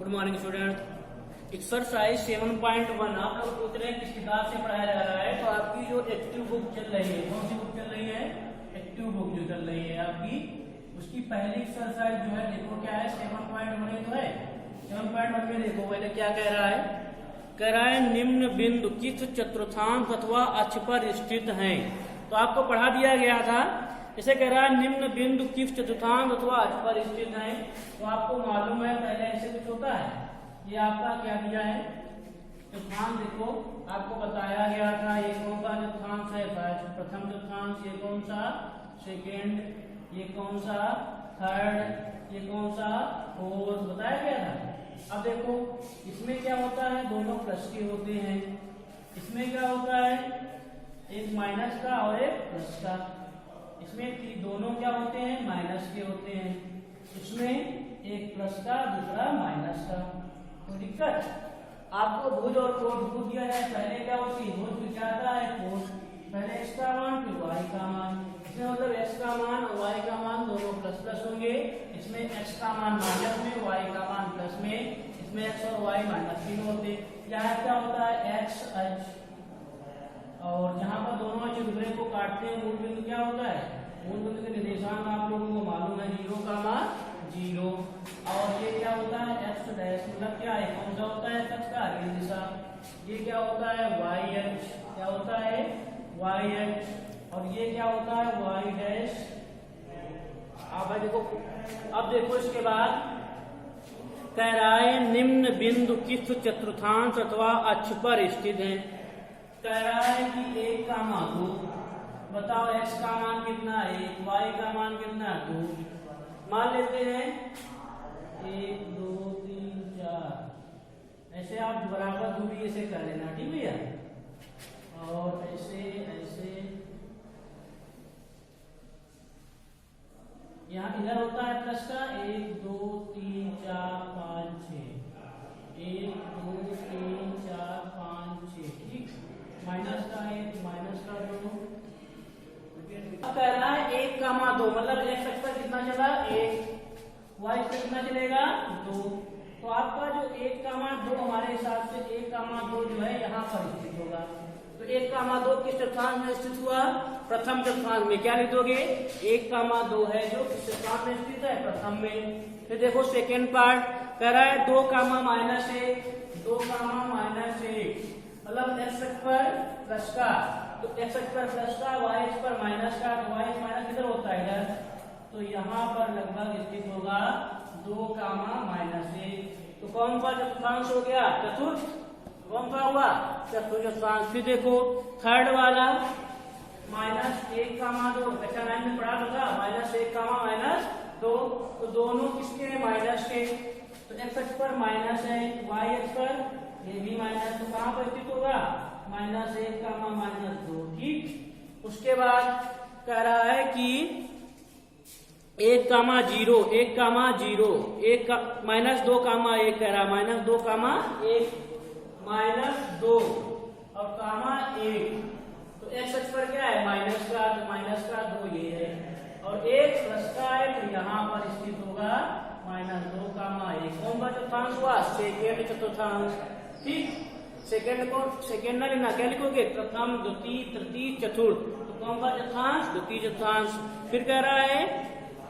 Good morning student. Exercise 7.1 आप लोग पूछ रहे हैं किस किताब से पढ़ाया जा रहा है। तो आपकी जो एक्टिव बुक चल रही है, कौन सी बुक चल रही है? एक्टिव बुक जो चल रही है आपकी, उसकी पहली एक्सरसाइज जो है देखो क्या है, 7.1 तो है। 7.1 में देखो पहले क्या कह रहा है, कह रहा है निम्न बिंदु किस चतुर्थांश अथवा अक्ष पर स्थित है। तो आपको पढ़ा दिया गया था, इसे कह रहा है निम्न बिंदु किस चतुर्थांश अथवा अक्ष पर स्थित है। तो आपको मालूम है पहले ऐसे कुछ होता है, ये आपका क्या दिया है चतुर्थांश। देखो आपको बताया गया था ये कौन सा चतुर्थांश है, प्रथम चतुर्थांश, ये कौन सा सेकेंड, ये कौन सा थर्ड, ये कौन सा फोर्थ, बताया गया था। अब देखो इसमें क्या होता है, दोनों प्लस के होते हैं। इसमें क्या होता है, एक माइनस का और एक प्लस का। इसमें दोनों क्या होते हैं, माइनस के होते हैं। इसमें एक प्लस का दूसरा माइनस का। कोई दिक्कत? आपको भुज और कोण भुज दिया है, पहले क्या होती है भुज, फिर क्या आता है कोण। पहले एक्स का मान फिर वाई का मान। इसमें मतलब एक्स का मान और वाई का मान दोनों प्लस प्लस होंगे। इसमें एक्स का मान माइनस में, वाई का मान प्लस में। इसमें एक्स और वाई माइनस तीन होते। यहाँ क्या होता है एक्स एच, और जहां पर दोनों दूसरे को काटते हैं मूल बिंदु क्या होता है, मूल बिंदु के निर्देशांक आप लोगों को मालूम है 0 का मान 0। और ये क्या होता है एक्स डैश, मतलब क्या है कौन सा होता है एक्स का ऋण दिशा। ये क्या होता है वाई एच, क्या होता है वाई एच। और ये क्या होता है वाई डैश। अब देखो इसके बाद कह रहा है निम्न बिंदु किस चतुर्थांश अथवा अक्ष पर स्थित है। कह रहा है कि 1 का मान 2, बताओ x का मान कितना है 1, y का मान कितना 2। मान लेते हैं 1 2 3 4, ऐसे आप बराबर दूरी ऐसे कर लेना, ठीक भैया। और ऐसे ऐसे यहाँ इधर होता है प्लस का 1 2 3 4 5 6, 1 2 3 4 5 6, ठीक। माइनस का 1 माइनस का 2। अब कह रहा है 1 का मान 2, मतलब एक्स अक्ष पर कितना चला 1, वाई पर कितना चलेगा 2। तो आपका जो 1 का मान 2 हमारे हिसाब से 1 का मान 2 जो है यहाँ पर स्थित होगा। तो 1 का मान 2 किस चतुर्थांश में स्थित हुआ, प्रथम चतुर्थांश में। क्या लिख दोगे, 1 का मान 2 है जो किस चतुर्थांश में स्थित है, प्रथम में। फिर देखो सेकेंड पार्ट कह रहा है 2 का मान -1, 2 का मान -1, मतलब एक्स अक्ष पर प्लस का, तो एक्स अक्ष पर प्लस का, वाई अक्ष पर माइनस का। तो वाई माइनस किधर होता है इधर, तो यहाँ पर लगभग स्थित होगा 2 का मान -1। तो कौन सा चतुर्थांश हो गया, चतुर्थ। कौन सा हुआ, चतुर्थ चतुर्थांश। फिर देखो थर्ड वाला -1 का मान 2, कक्षा 9 में पढ़ा था, -1 का मान -2। तो दोनों किसके हैं, माइनस के। तो एक्स अक्ष पर माइनस है, वाई अक्ष पर ये भी माइनस, तो कहां पर स्थित होगा, -1 का मान -2, ठीक। उसके बाद कह रहा है कि 1 का मान 0, 1 का मान 0, 1 का -2 का मान 1 कह रहा है, -2 का मान 1, -2 और कामा 1। तो एक्स अक्ष पर क्या है माइनस का, तो माइनस का 2 ये है, और 1 प्लस का है, तो यहाँ पर स्थित होगा -2 का मान 1। कौन सा चतुर्थांश हुआ, सेकेंड चतुर्थांश, ठीक। सेकेंड को सेकेंड ना लेना, क्या लिखोगे, प्रथम द्वितीय तृतीय चतुर्थ। तो कौन सा चतुर्थांश, द्वितीय चतुर्थांश। फिर कह रहा है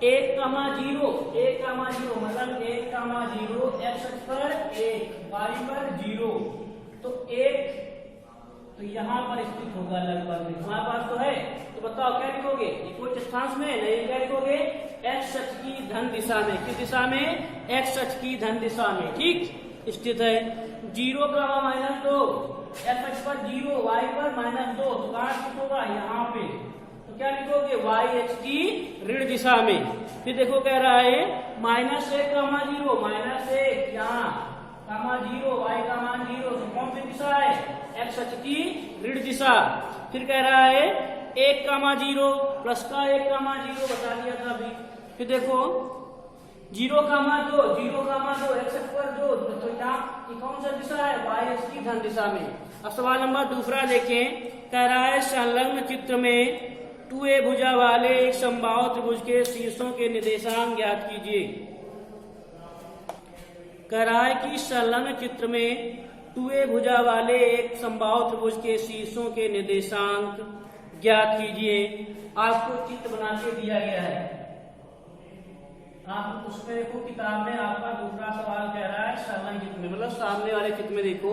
1 का मान 0, 1 का मान 0, मतलब 1 का मान 0, एक्स अक्ष पर 1, वाई पर 0। तो 1 तो यहाँ पर स्थित होगा लगभग, तुम्हारे पास तो है। तो बताओ क्या लिखोगे, कोई चतुर्थांश में नहीं, क्या लिखोगे, एक्स अक्ष की धन दिशा में। किस दिशा में, एक्स अक्ष की धन दिशा में, ठीक स्थित है। 0 का मान -2, एक्स अक्ष पर 0, वाई पर -2, तो कहाँ स्थित होगा, यहाँ पे। तो क्या लिखोगे, वाई अक्ष की ऋण दिशा में। फिर देखो कह रहा है -1 का मान 0, -1 यहाँ का मान 0, वाई का मान 0, तो कौन सी दिशा है, एक्स अक्ष की ऋण दिशा। फिर कह रहा है 1 का मान 0, प्लस का 1 का मान 0 बता दिया था अभी। फिर देखो 0 का मान 2, 0 का मान 2, एक्स अक्ष पर 2, तो यहाँ कौन सा दिशा है, वाई अक्ष की धन दिशा में। अब सवाल नंबर दूसरा देखें, कह रहा है संलग्न चित्र में 2a भुजा वाले एक समबाहु त्रिभुज के शीर्षों के निर्देशांक ज्ञात कीजिए। कह रहा है कि संलग्न चित्र में 2a भुजा वाले एक समबाहु त्रिभुज के शीर्षों के निर्देशांक ज्ञात कीजिए। आपको चित्र बना के दिया गया है। आप उसमें देखो किताब में आपका दूसरा सवाल कह रहा है संलग्न चित्र में, मतलब सामने वाले चित्र में देखो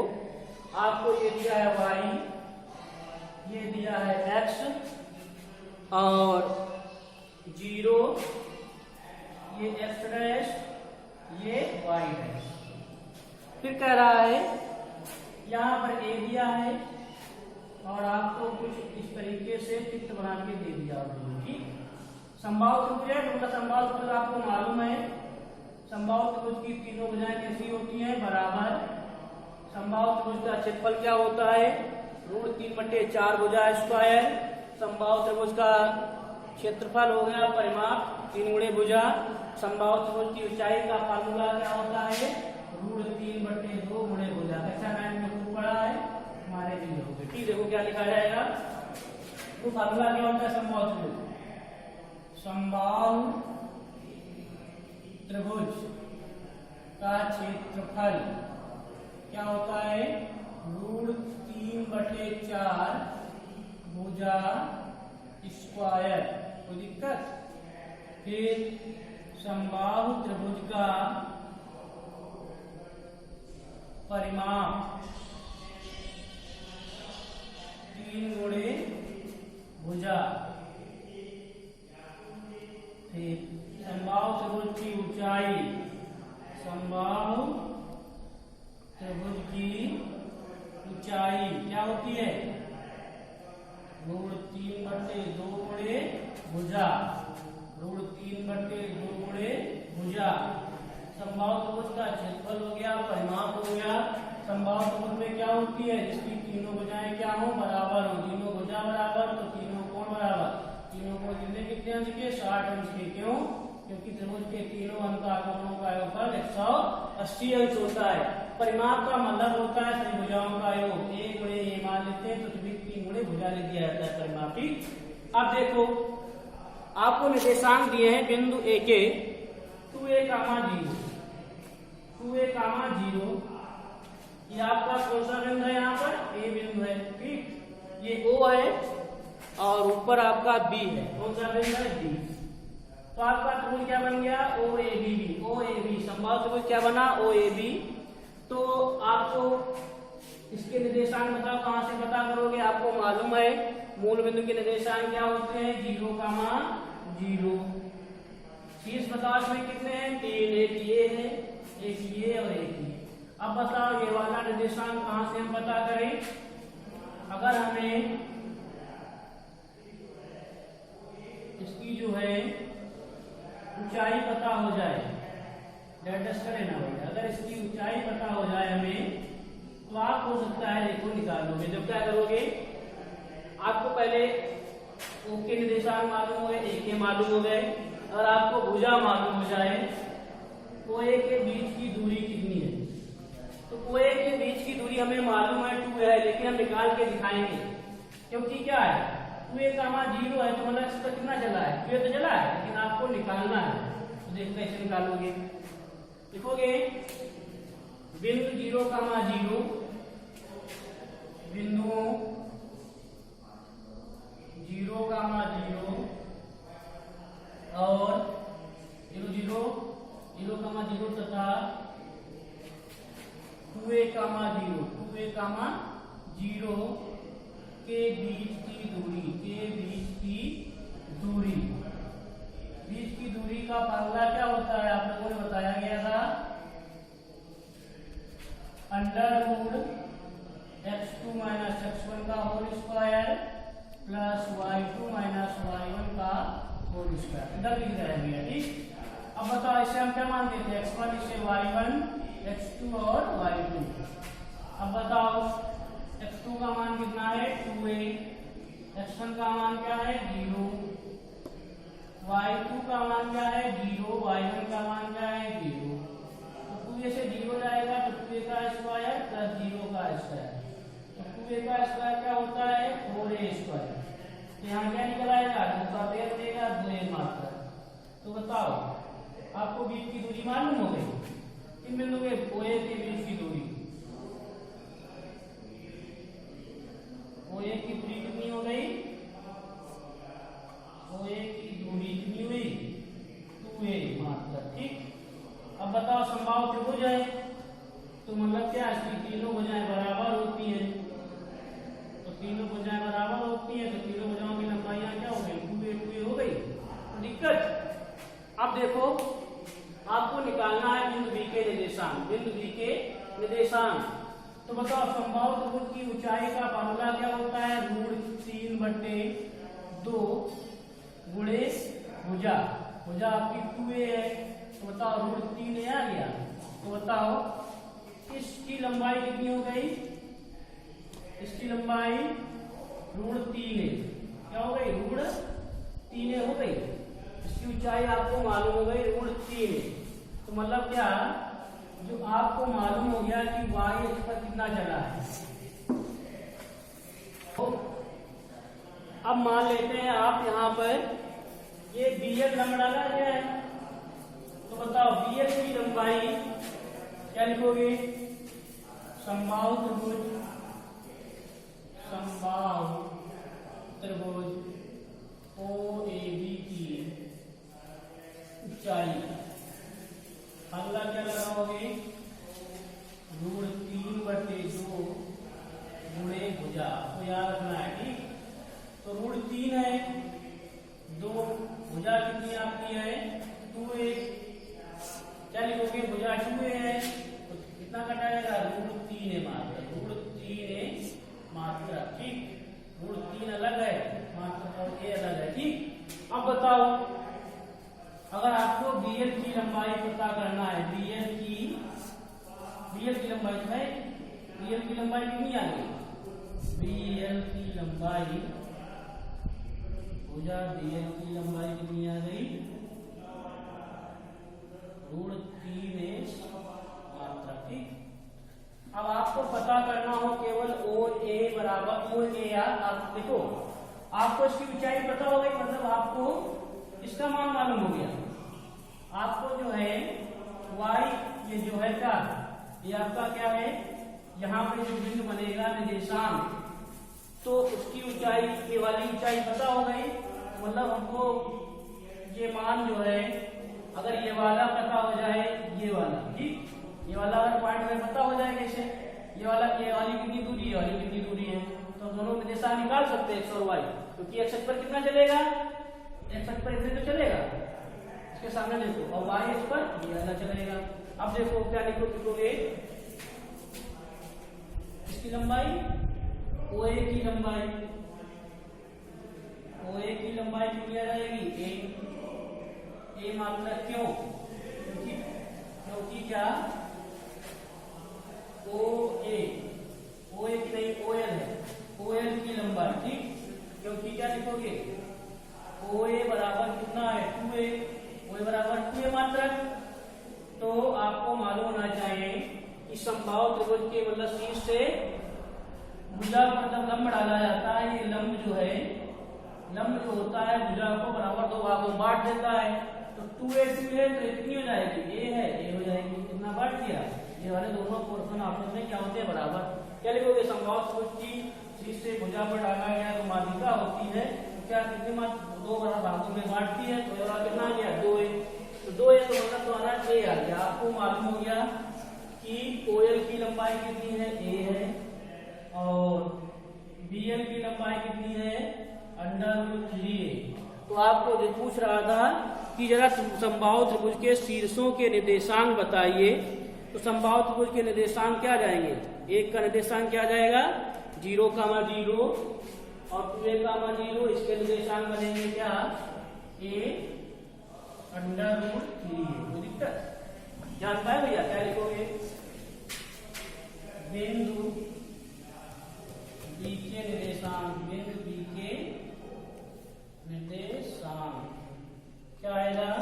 आपको ये दिया है y, ये दिया है x और 0, ये x डैश, ये y डैश। फिर कह रहा है यहाँ पर a दिया है और आपको कुछ इस तरीके से चित्र बना के दे दिया ठीक। समबाहु त्रिभुज है, उनका समबाहु त्रिभुज आपको मालूम है। समबाहु त्रिभुज की तीनों भुजाएं कैसी होती हैं? बराबर। समबाहु त्रिभुज का क्षेत्रफल क्या होता है? √3/4 भुजा स्क्वायर। समबाहु त्रिभुज का क्षेत्रफल हो गया परिमाप 3 गुणे भुजा। समबाहु त्रिभुज की ऊंचाई का फार्मूला क्या होता है? √3/2 गुणे भुजा। कक्षा 9 में खूब पढ़ा है हमारे भी लोग। ठीक, देखो क्या लिखा जाएगा। तो फार्मूला क्या होता है समबाहु त्रिभुज? समबाहु त्रिभुज का क्षेत्रफल क्या होता है? √3/4 भुजा स्क्वायर। कोई दिक्कत? फिर समबाहु त्रिभुज का परिमाप 3 गुणे भुजा। फिर समबाहु त्रिभुज की ऊंचाई, समबाहु त्रिभुज की ऊंचाई क्या होती है? √3/2 गुणे भुजा। √3/2 गुणे भुजा। समबाहु त्रिभुज का क्षेत्रफल हो गया, परिमाप हो गया। समबाहु त्रिभुज में क्या होती है? जिसकी तीनों भुजाएं क्या हो? बराबर हो। तीनों भुजा बराबर तो तीनों कोण बराबर। तीनों कोण कितने अंश के? 60 अंश के। क्यों? क्योंकि त्रिभुज के तीनों अंतःकोणों का योगफल 180 अंश होता है। परिमाप का मतलब होता है सभी भुजाओं का योग। a गुणे a मान लेते हैं तो 3 गुणे भुजा लिख दिया जाता है परिमाप। ठीक, अब देखो आपको निर्देशांक दिए हैं बिंदु a के 2a, 0। 2a, 0 ये आपका कौन सा बिंदु है? यहाँ पर a बिंदु है। ठीक, ये o है और ऊपर आपका b है। कौन सा बिंदु है? b। तो आपका त्रिभुज क्या बन गया? OAB। OAB समबाहु त्रिभुज क्या बना? OAB। तो आपको इसके निर्देशांक बताओ, कहां से पता करोगे? आपको मालूम है मूल बिंदु के निर्देशांक क्या होते हैं? 0, 0। शीर्ष बताओ इसमें कितने हैं? 3। एक ये है, एक ये और एक ये। अब बताओ ये वाला निर्देशांक कहां से हम पता करें? अगर हमें इसकी जो है ऊंचाई पता हो जाए, डेटस करें ना भाई, अगर इसकी ऊंचाई पता हो जाए हमें तो आप हो सकता है देखो निकाल लोगे। जब क्या करोगे? आपको पहले ओ के निर्देशांक मालूम हो गए, ए के मालूम हो गए और आपको भुजा मालूम हो जाए तो ए के बीच की दूरी कितनी है? तो ओ ए के बीच की दूरी हमें मालूम है 2 है, लेकिन हम निकाल के दिखाएंगे क्योंकि क्या है 2a, 0 है तो मतलब इसका कितना चला है? 2a तो चला है, लेकिन आपको निकालना है। तो देखो कैसे निकालोगे? लिखोगे बिंदु 0, 0 बिंदु 0, 0 और 0, 0 तथा 2a, 0 के बीच की दूरी, बीच की दूरी का फार्मूला क्या होता है? आप लोगों ने बताया गया था √x2 - x1 का whole square plus y2 - y1 का होल स्क्वायर। इधर लिख रहे हैं। ठीक, अब बताओ इसे हम क्या मानते थे? x1, इसे y1, x2 और y2। अब बताओ x2 का मान कितना है? 2a। x1 का मान क्या है? 0। y2 का मान क्या है? 0। y1 का मान क्या है? 0। तो 2a से 0 जाएगा तो 2a का स्क्वायर प्लस 0 का स्क्वायर। तो 2a का स्क्वायर क्या होता है? 4a square. तो यहाँ क्या निकल आएगा? 2 का पेड़ देगा, 2a मात्रा। तो बताओ आपको बीच की दूरी मालूम हो गई। इन बिंदु के OA के बीच की दूरी, OA की दूरी कितनी हो गई? OA की दूरी कितनी हुई? 2A मात्र। ठीक, अब बताओ समबाहु त्रिभुज है तो मतलब क्या, इसकी तीनों भुजाएं बराबर होती हैं। तो तीनों भुजाएं बराबर होती हैं तो तीनों भुजाओं की लंबाइयां क्या हो गई? 2A हो गई। तो दिक्कत, अब देखो आपको निकालना है बिंदु B के निर्देशांक, बिंदु B के निर्देशांक। तो बताओ समबाहु त्रिभुज की ऊंचाई का फार्मूला क्या होता है? √3/2 गुणे भुजा, भुजा आपकी 2A है तो बताओ √3A आ गया। तो बताओ इसकी लंबाई कितनी हो गई? इसकी लंबाई √3A क्या हो गई? √3A हो गई। इसकी ऊंचाई आपको मालूम हो गई √3A। तो मतलब क्या, जो आपको मालूम हो गया कि y अक्ष पर कितना चला है। तो अब मान लेते हैं आप यहाँ पर ये BL लंब डाला गया है तो बताओ BL की लंबाई क्या लिखोगे? समबाहु त्रिभुज, समबाहु त्रिभुज OAB की ऊंचाई, अगला क्या लगाओगे? √3/2 गुणे भुजा, तो याद रखना है। ठीक, तो √3 है, 2 भुजा कितनी आपकी है? 2A, क्या लिखोगे? भुजा 2A है तो कितना कटाएगा? √3A मात्र, √3A मात्र। ठीक, √3 अलग है मात्र और A अलग है। ठीक, अब बताओ अगर आपको BL की लंबाई पता करना है, BL की लंबाई है, BL की लंबाई कितनी आ गई? BL की लंबाई, भुजा BL की लंबाई कितनी आ गई? √3A मात्रा। ठीक, अब आपको पता करना हो केवल OA बराबर OA, आप देखो आपको इसकी ऊंचाई पता हो गई, मतलब आपको इसका मान मालूम हो गया। आपको जो है y, ये जो है क्या, ये आपका क्या है, यहाँ पे जो बिंदु बनेगा निर्देशांक, तो उसकी ऊंचाई, ये वाली ऊंचाई पता हो गई। मतलब हमको ये मान जो है, अगर ये वाला पता हो जाए, ये वाला, ठीक, ये वाला अगर पॉइंट में पता हो जाए कैसे, ये वाली कितनी दूरी है, वाली कितनी दूरी है, तो दोनों निर्देशांक निकाल सकते हैं x और y, क्योंकि x अक्ष पर कितना चलेगा? x अक्ष पर इतने तो चलेगा, इसके सामने देखो, और y अक्ष पर ये वाला चलेगा। अब देखो क्या लिखोगे? इसकी लंबाई, OA की लंबाई, OA की लंबाई कितनी आ जाएगी? A मात्रा। क्यों? क्योंकि क्या, OA की नहीं, OL है, OL की लंबाई। ठीक, क्योंकि क्या लिखोगे? OA बराबर कितना है? 2A, OA बराबर 2A मात्रक। तो आपको मालूम होना चाहिए कि समबाहु त्रिभुज के मतलब शीर्ष से भुजा पर जब लंब डाला जाता है, ये लंब जो है, लंब जो होता है भुजा को बराबर 2 भागों में बांट देता है। तो 2A तो इतनी हो जाएगी, A है, A हो जाएगी, कितना बांट दिया? ये वाले दोनों पोर्शन आपस में क्या होते हैं? बराबर। क्या लिखोगे? समबाहु त्रिभुज की शीर्ष से भुजा पर डाला गया तो माध्यिका होती है, तो क्या कितने मात्र 2 बराबर भागों में बांटती है, तो ये कितना आ गया? 2A। तो 2A तो मतलब तुम्हारा A आ गया। आपको मालूम हो गया कि OL की लंबाई कितनी है? A है, और BL की लंबाई कितनी है? √3A। तो आपको जो पूछ रहा था कि जरा समबाहु त्रिभुज के शीर्षों के निर्देशांक बताइए, तो समबाहु त्रिभुज के निर्देशांक क्या जाएंगे? एक का निर्देशांक क्या जाएगा? 0,0 और 2A,0। इसके निर्देशांक बनेंगे क्या? A √3A। कोई दिक्कत? जान पाए भैया? क्या लिखोगे? बिंदु B के निर्देशांक, बिंदु B के निर्देशांक क्या आएगा?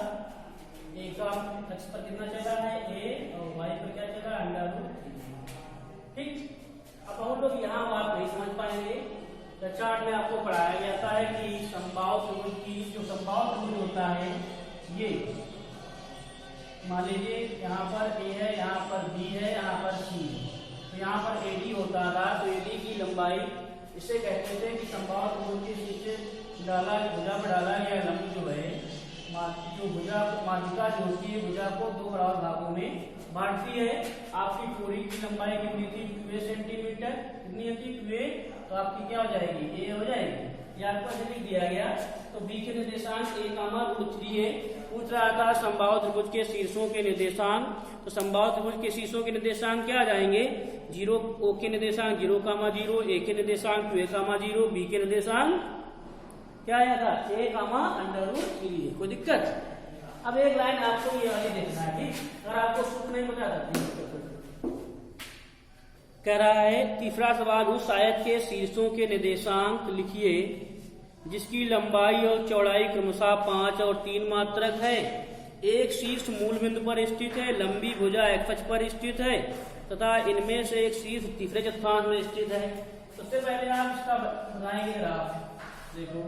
A का अक्ष पर कितना चला है? A, और y पर क्या चला? √3। ठीक, अब हम लोग यहाँ बात नहीं समझ पाएंगे। तो चार्ट में आपको पढ़ाया जाता है कि समबाहु त्रिभुज की, जो समबाहु त्रिभुज होता है, ये मान लीजिए यहाँ पर ए है, यहाँ पर बी है, यहाँ पर सी है, तो यहाँ पर एडी होता था, तो एडी की लंबाई इसे कहते थे कि संभाव त्रिभुज के शीर्ष डाला भुजा पर डाला गया लंब जो है, जो भुजा माध्यिका जो होती है भुजा को दो बराबर भागों में बांटती है। आपकी कोरी की लंबाई कितनी थी? 2 सेंटीमीटर। कितनी होती? 2, तो आपकी क्या हो जाएगी? ए हो जाएगी। ये आपको ऐसे लिख दिया गया। तो बी के निर्देशांक ए कामा √3 है। पूछ रहा था संभाव त्रिभुज के शीर्षों के निर्देशांक, तो संभाव त्रिभुज के शीर्षों के निर्देशांक क्या आ जाएंगे? 0 ओ के निर्देशांक 0,0, ए के निर्देशांक 2a,0, बी के निर्देशांक क्या आया था? a,√3। कोई दिक्कत? अब एक लाइन आपको ये वाली देखना है, ठीक? अगर आपको सूत्र नहीं बता सकते। कह रहा है तीसरा सवाल, उस आयत के शीर्षों के निर्देशांक लिखिए जिसकी लंबाई और चौड़ाई क्रमशः 5 और 3 मात्रक है। एक शीर्ष मूल बिंदु पर स्थित है, लंबी भुजा x अक्ष पर स्थित है तथा इनमें से एक शीर्ष तीसरे चतुर्थांश में स्थित है। सबसे पहले आप इसका बनाएंगे ग्राफ। देखो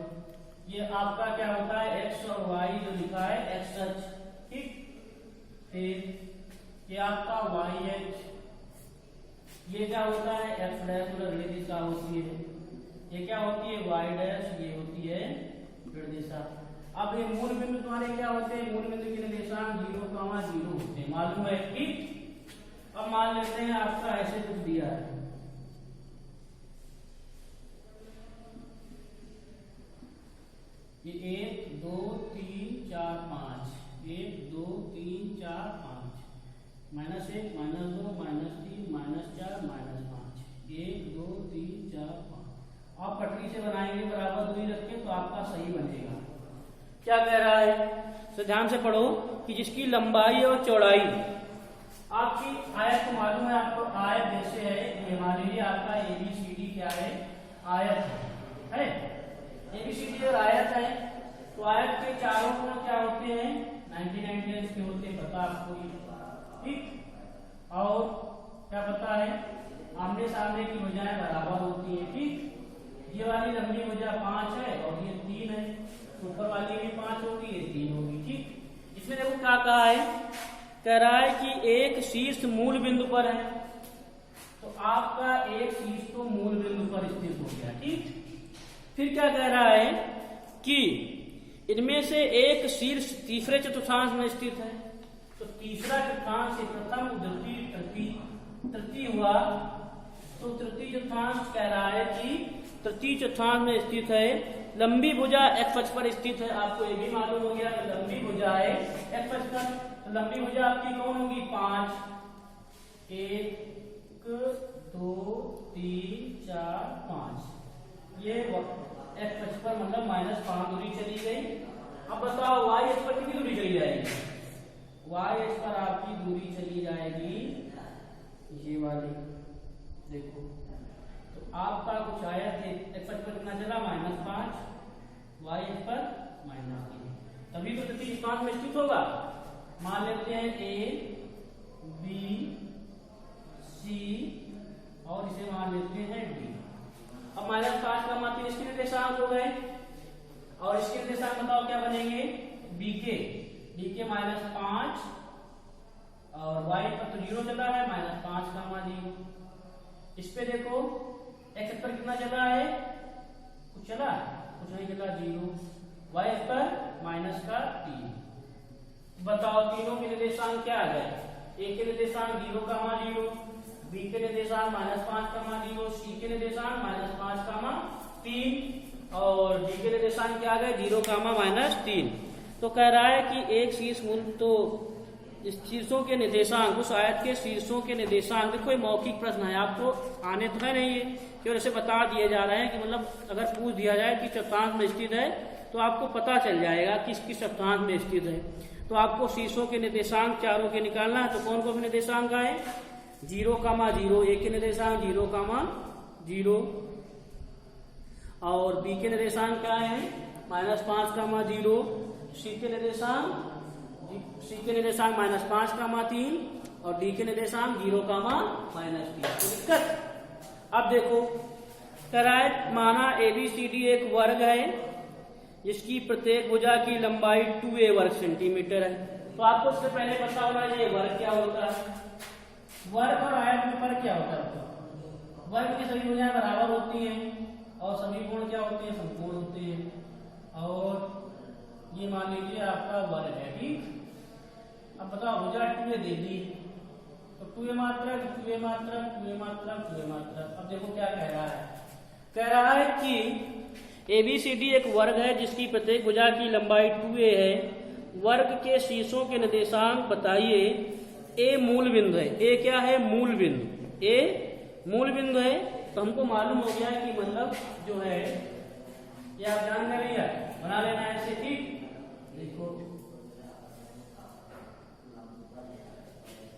ये आपका क्या होता है? x और y जो लिखा है x अक्ष, ठीक? फिर ये आपका y अक्ष, ये क्या होता है? f डैश और ऋण दिशा होती है। ये क्या होती है? y डैश, ये होती है ऋण दिशा। अब ये मूल बिंदु तुम्हारे क्या होते हैं? मूल बिंदु के निर्देशांक 0,0 होते हैं, मालूम है, ठीक? अब मान लेते हैं आपका ऐसे कुछ दिया है, ये 1 2 3 4 5, 1 2 3 4 5, -1 -2 -3 -4 -5, 1 2 3 4 5। आप पटरी से बनाएंगे बराबर दूरी रख के तो आपका सही बनेगा। क्या कह रहा है? तो ध्यान से पढ़ो कि जिसकी लंबाई और चौड़ाई आपकी आयत को मालूम है, आपको आयत जैसे है, ये मान लीजिए आपका ABCD क्या है? आयत है। ABCD और आयत है, तो आयत के चारों कोण क्या होते हैं? 90 अंश के होते हैं, पता आपको, ठीक? और क्या पता है? आमने सामने की भुजाएं बराबर होती है, ठीक? ये वाली लंबी भुजा 5 है और ये 3 है, ऊपर वाली भी 5 होगी, ये 3 होगी, ठीक? इसमें देखो क्या कहा है? कह रहा है कि एक शीर्ष मूल बिंदु पर है, तो आपका एक शीर्ष तो मूल बिंदु पर स्थित हो गया, ठीक? फिर क्या कह रहा है कि इनमें से एक शीर्ष तीसरे चतुर्थांश में स्थित है, तो तीसरा चतुर्थांश से प्रथम द्वितीय तृतीय हुआ, तो तृतीय चतुर्थांश कह रहा है कि तृतीय चतुर्थांश में स्थित है। लंबी भुजा x अक्ष पर स्थित है, आपको ये भी मालूम हो गया कि लंबी भुजा है x अक्ष पर, तो लंबी भुजा आपकी कौन होगी? 5, 1 2 3 4 5, ये x अक्ष पर मतलब -5 दूरी चली गई। अब बताओ y अक्ष पर कितनी दूरी चली जाएगी? y अक्ष पर आपकी दूरी चली जाएगी ये वाली, देखो, तो आपका कुछ आयत है, x अक्ष पर कितना चला? -5, y अक्ष पर -3, तभी तो तृतीय चतुर्थांश में स्थित होगा। मान लेते हैं A B C और इसे मान लेते हैं D। अब -5 का मान 3 इसके निर्देशांक हो गए, और इसके निर्देशांक बताओ क्या बनेंगे? BK -5 और y पर तो 0 चला है, -5 का मान 0। इस पे देखो x पर कितना चला है? कुछ चला? कुछ नहीं चला, 0। y पर -3। बताओ तीनों के निर्देशांक क्या आ गए? a के निर्देशांक 0,0, b के निर्देशांक -5,0, c के निर्देशांक -5,3 और d के निर्देशांक क्या आ गए? 0,-3। तो कह रहा है कि एक शीर्ष मूल, तो इस शीर्षों के निर्देशांक, उस आयत के शीर्षों के निर्देशांक, देखो ये मौखिक प्रश्न है, आपको आने तो है नहीं है, केवल ऐसे बता दिए जा रहे हैं कि मतलब अगर पूछ दिया जाए कि चतुर्थांश में स्थित है तो आपको पता चल जाएगा किस किस चतुर्थांश में स्थित है। तो आपको शीर्षों के निर्देशांक चारों के निकालना है। तो कौन कौन से निर्देशांक आए? 0,0, ए के निर्देशांक 0,0 और बी के निर्देशांक क्या है? -5,0, सी के निर्देशांक -5,3 और डी के निर्देशांक 0,-3। दिक्कत? अब देखो कराए, माना ABCD एक वर्ग है जिसकी प्रत्येक भुजा की लंबाई 2a वर्ग सेंटीमीटर है। तो आपको उससे पहले पता होना चाहिए वर्ग क्या होता है। वर्ग और आयत में फर्क क्या होता है? वर्ग की सभी भुजाएं बराबर होती हैं और सभी कोण क्या होते हैं? समकोण होते हैं। और ये मान लीजिए आपका वर्ग है, ठीक। अब बताओ भुजा 2a दे दी, तो 2a मात्रक 2a मात्रक 2a मात्रक 2a मात्रक। अब देखो क्या कह रहा है, कह रहा है कि ABCD एक वर्ग है जिसकी प्रत्येक भुजा की लंबाई 2a है। वर्ग के शीर्षों के निर्देशांक बताइए। A मूल बिंदु है। A क्या है? मूल बिंदु। A मूल बिंदु है, तो हमको मालूम हो गया कि मतलब जो है ये आप जान कर लिया, बना लेना ऐसे, ठीक। देखो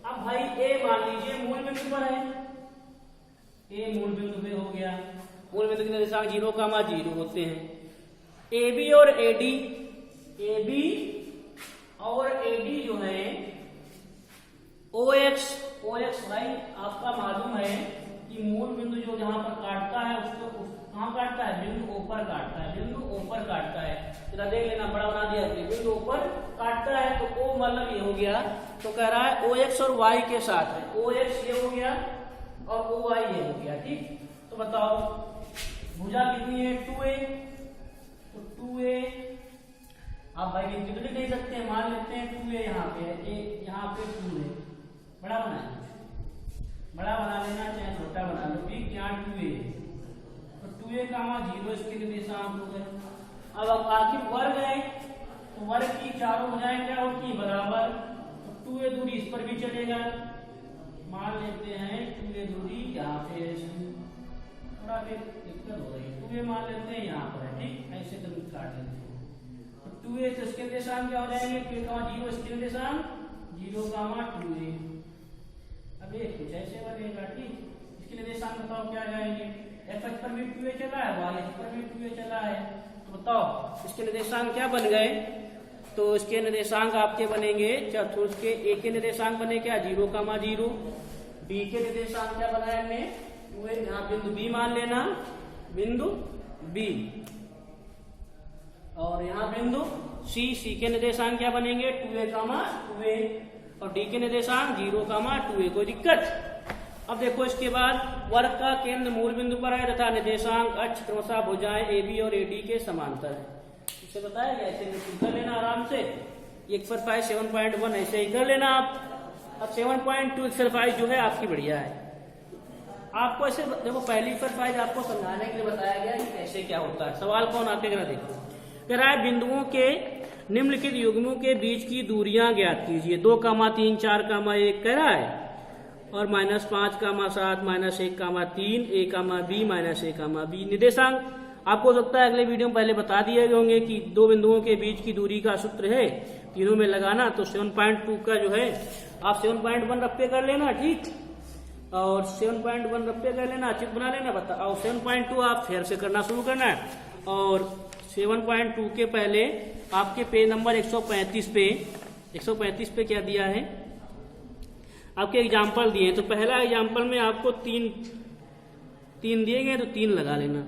अब भाई A मान लीजिए मूल बिंदु पर है। A मूल बिंदु पे हो गया। मूल बिंदु के निर्देशांक 0,0 होते हैं। AB और AD जो है OX भाई आपका मालूम है कि मूल बिंदु जो जहां पर काटता है उसको कहां काटता है? बिंदु O पर काटता है। बिंदु O पर काटता है, जरा देख लेना, बड़ा बना दिया। बिंदु O पर काटता है तो O मतलब ये हो गया। तो कह रहा है OX और Y के साथ है। OX ये हो गया और OY ये हो गया, ठीक। तो बताओ भुजा कितनी है? 2a। तो 2a आप भाई लिख तो नहीं सकते हैं, मान लेते हैं 2a यहाँ पे है, यहाँ पे 2 है। बड़ा बना लेना, चाहे छोटा बना लो, ठीक। यहाँ 2a है, तो 2a का 0 इसके निर्देशांक हो गए। अब आखिर वर्ग है, तो वर्ग की चारों भुजाएं क्या होती है? बराबर। तो 2a दूरी इस पर भी चलेगा, मान लेते हैं 2a दूरी यहाँ पे है, थोड़ा दिक्कत हो रही है। 2a मान लेते हैं यहाँ पर है, ठीक। ऐसे तो काट लेते हैं। तो 2a तो इसके निर्देशांक क्या हो जाएंगे? 2,0 इसके निर्देशांक 0,2a। अब ये कुछ ऐसे बनेगा, ठीक। इसके निर्देशांक बताओ क्या जाएंगे? x अक्ष पर भी 2a चला है, y अक्ष पर भी 2a चला है, तो बताओ इसके निर्देशांक क्या बन गए? तो इसके निर्देशांक आपके बनेंगे उसके a के निर्देशांक बने क्या? 0,0। b के निर्देशांक क्या बनाए हमने? 2a। यहाँ बिंदु B मान लेना, बिंदु B। और यहाँ बिंदु C के निर्देशांक क्या बनेंगे? 2a, 2a। और D के निर्देशांक 0,2a। कोई दिक्कत? अब देखो इसके बाद वर्ग का केंद्र मूल बिंदु पर है तथा निर्देशांक अक्ष क्रमशः भुजाएं AB और AD के समांतर है। इसे बताया गया, ऐसे कर लेना आराम से। एक्सरसाइज 7.1 ऐसे ही कर लेना आप। अब 7.2 एक्सरसाइज जो है आपकी बढ़िया है। आपको ऐसे देखो, पहली एक्सरसाइज आपको समझाने के लिए बताया गया कि कैसे क्या होता है। सवाल कौन आते हैं देखो, कह रहा है बिंदुओं के निम्नलिखित युग्मों के बीच की दूरियां ज्ञात कीजिए। 2, 3, 4, 1 कह रहा है, और -5, 7, -1, 3, a, b, -a, b। निर्देशांक आपको हो सकता है अगले वीडियो में पहले बता दिए होंगे कि दो बिंदुओं के बीच की दूरी का सूत्र है, तीनों में लगाना। तो 7.2 का जो है आप 7.1 रफ्ते कर लेना, ठीक। और 7.1 रफ्ते कर लेना, चित्र बना लेना, बता। और 7.2 आप फिर से करना शुरू करना है। और 7.2 के पहले आपके पेज नंबर 135 पे क्या दिया है? आपके एग्जाम्पल दिए हैं। तो पहला एग्जाम्पल में आपको तीन दिए गए, तो 3 लगा लेना।